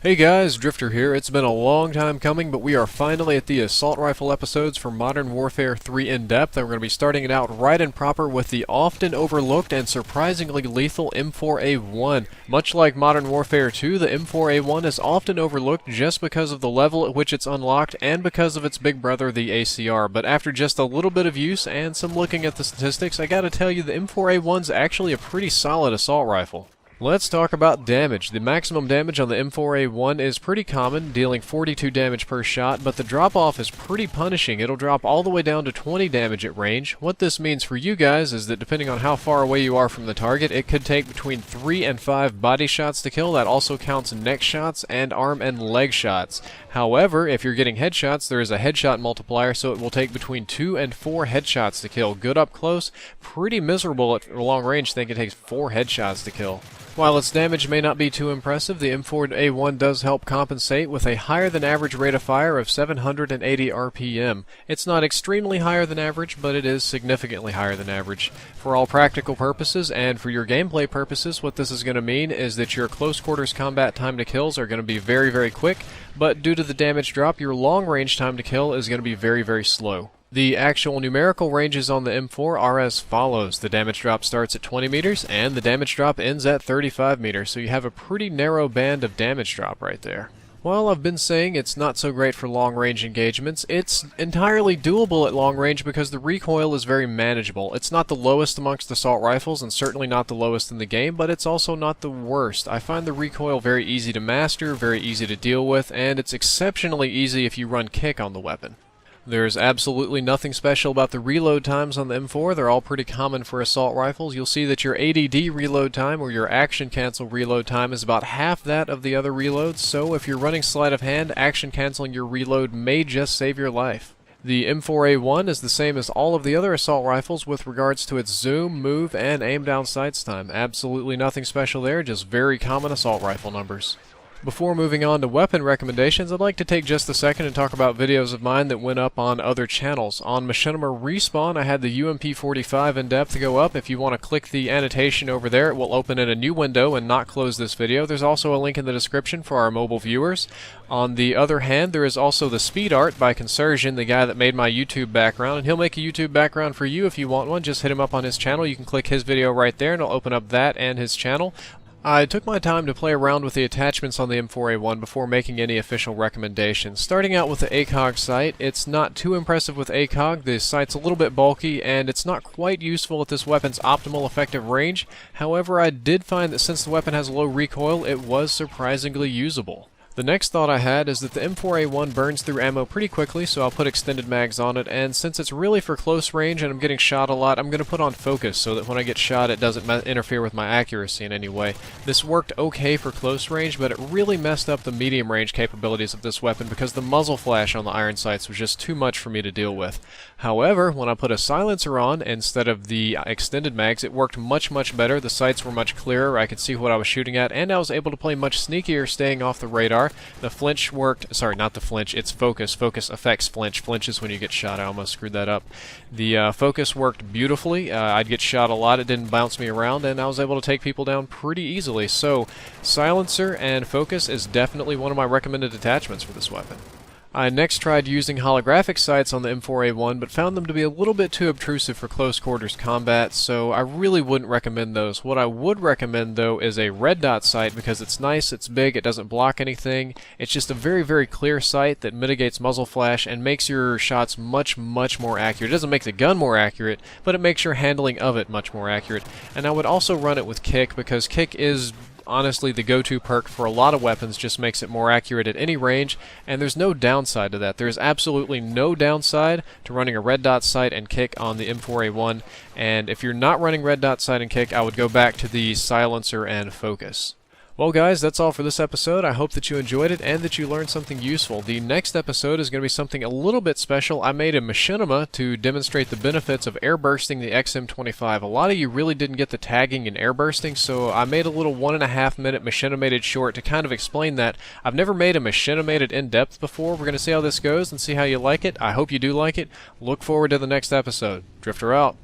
Hey guys, Drifter here. It's been a long time coming, but we are finally at the assault rifle episodes for Modern Warfare 3 in depth, and we're going to be starting it out right and proper with the often overlooked and surprisingly lethal M4A1. Much like Modern Warfare 2, the M4A1 is often overlooked just because of the level at which it's unlocked and because of its big brother, the ACR. But after just a little bit of use and some looking at the statistics, I gotta tell you the M4A1's actually a pretty solid assault rifle. Let's talk about damage. The maximum damage on the M4A1 is pretty common, dealing 42 damage per shot, but the drop-off is pretty punishing. It'll drop all the way down to 20 damage at range. What this means for you guys is that depending on how far away you are from the target, it could take between 3 and 5 body shots to kill. That also counts neck shots and arm and leg shots. However, if you're getting headshots, there is a headshot multiplier, so it will take between 2 and 4 headshots to kill. Good up close, pretty miserable at long range. I think it takes 4 headshots to kill. While its damage may not be too impressive, the M4A1 does help compensate with a higher than average rate of fire of 780 RPM. It's not extremely higher than average, but it is significantly higher than average. For all practical purposes and for your gameplay purposes, what this is going to mean is that your close quarters combat time to kills are going to be very, very quick, but due to the damage drop, your long range time to kill is going to be very, very slow. The actual numerical ranges on the M4 are as follows. The damage drop starts at 20 meters, and the damage drop ends at 35 meters, so you have a pretty narrow band of damage drop right there. While I've been saying it's not so great for long-range engagements, it's entirely doable at long range because the recoil is very manageable. It's not the lowest amongst assault rifles, and certainly not the lowest in the game, but it's also not the worst. I find the recoil very easy to master, very easy to deal with, and it's exceptionally easy if you run kick on the weapon. There's absolutely nothing special about the reload times on the M4. They're all pretty common for assault rifles. You'll see that your ADD reload time, or your action cancel reload time, is about half that of the other reloads, so if you're running sleight of hand, action canceling your reload may just save your life. The M4A1 is the same as all of the other assault rifles with regards to its zoom, move, and aim down sights time. Absolutely nothing special there, just very common assault rifle numbers. Before moving on to weapon recommendations, I'd like to take just a second and talk about videos of mine that went up on other channels. On Machinima Respawn, I had the UMP45 in depth go up. If you want to click the annotation over there, it will open in a new window and not close this video. There's also a link in the description for our mobile viewers. On the other hand, there is also the Speed Art by Consersion, the guy that made my YouTube background, and he'll make a YouTube background for you if you want one. Just hit him up on his channel. You can click his video right there, and it'll open up that and his channel. I took my time to play around with the attachments on the M4A1 before making any official recommendations. Starting out with the ACOG sight, it's not too impressive with ACOG. The sight's a little bit bulky, and it's not quite useful at this weapon's optimal effective range. However, I did find that since the weapon has low recoil, it was surprisingly usable. The next thought I had is that the M4A1 burns through ammo pretty quickly, so I'll put extended mags on it, and since it's really for close range and I'm getting shot a lot, I'm going to put on focus so that when I get shot it doesn't interfere with my accuracy in any way. This worked okay for close range, but it really messed up the medium range capabilities of this weapon because the muzzle flash on the iron sights was just too much for me to deal with. However, when I put a silencer on instead of the extended mags, it worked much, much better. The sights were much clearer, I could see what I was shooting at, and I was able to play much sneakier staying off the radar. The flinch worked, sorry, not the flinch, it's focus. Focus affects flinch. Flinch is when you get shot. I almost screwed that up. The focus worked beautifully. I'd get shot a lot. It didn't bounce me around, and I was able to take people down pretty easily. So, silencer and focus is definitely one of my recommended attachments for this weapon. I next tried using holographic sights on the M4A1, but found them to be a little bit too obtrusive for close quarters combat, so I really wouldn't recommend those. What I would recommend, though, is a red dot sight because it's nice, it's big, it doesn't block anything. It's just a very, very clear sight that mitigates muzzle flash and makes your shots much, much more accurate. It doesn't make the gun more accurate, but it makes your handling of it much more accurate. And I would also run it with kick because kick is honestly the go-to perk for a lot of weapons, just makes it more accurate at any range, and there's no downside to that. There's absolutely no downside to running a red dot sight and kick on the M4A1, and if you're not running red dot sight and kick, I would go back to the silencer and focus. Well guys, that's all for this episode. I hope that you enjoyed it and that you learned something useful. The next episode is going to be something a little bit special. I made a machinima to demonstrate the benefits of airbursting the XM25. A lot of you really didn't get the tagging and airbursting, so I made a little 1.5 minute machinimated short to kind of explain that. I've never made a machinimated in-depth before. We're going to see how this goes and see how you like it. I hope you do like it. Look forward to the next episode. Drifter out.